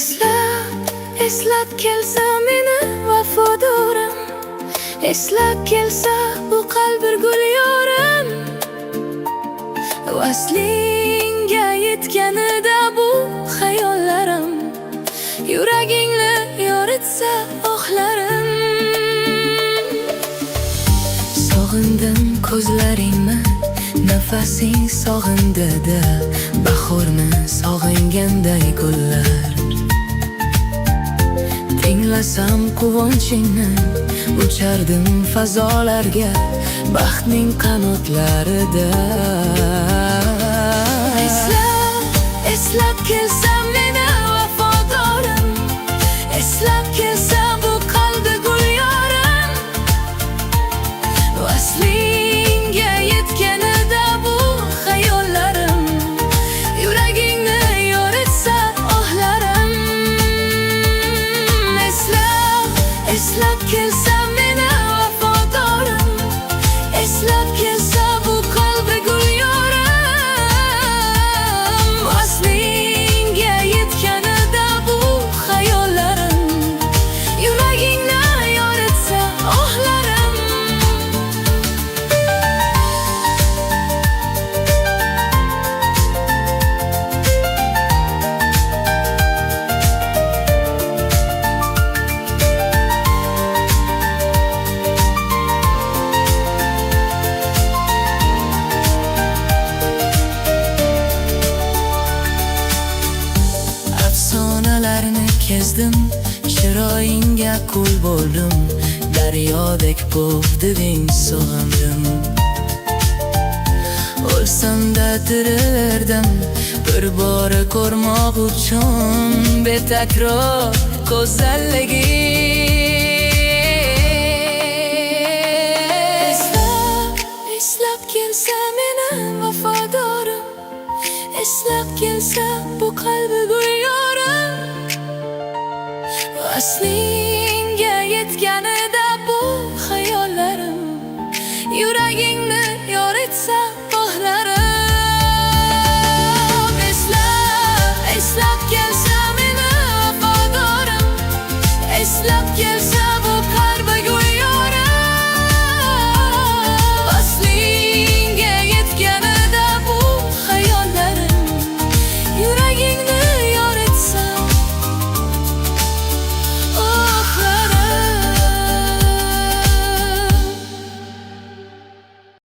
Eslab kelsa meni vafodorim, eslab kelsa bu qalb bir gul yorim. Vaslingga yetganida bu xayollarim, yuragingni yoritsa ohlarim. Sog'indim ko'zlaringni, nafasing sog'indida, bahorni sog'inganday gullar. Tinglasam quvonchingni, uchardim fazolarga, baxtning qanotlarida. Eslab kelsa meni vafodorim, eslab kelsa bu qalbi gul yorim. Vaslingga yetganida bu xayollarim, yuragingni yoritsa ohlarim. Eslab kelsa meni vafodorim, eslab kelsa bu qalbi gul yorim. Vaslingga yetganida bu xayollarim, yuragingni yoritsa ohlarim. Afsonalarni kezdim, chiroyingga qul bo'ldim, daryodek bo'g'ding sog'indim. O'lsam-da tirilardim, bir bora ko'rmoq uchun betakror go'zalliging. Eslab kelsa meni vafodorim, eslab kelsa bu qalbi gul yorim. Vaslingga yetganida bu xayollarim, yuraging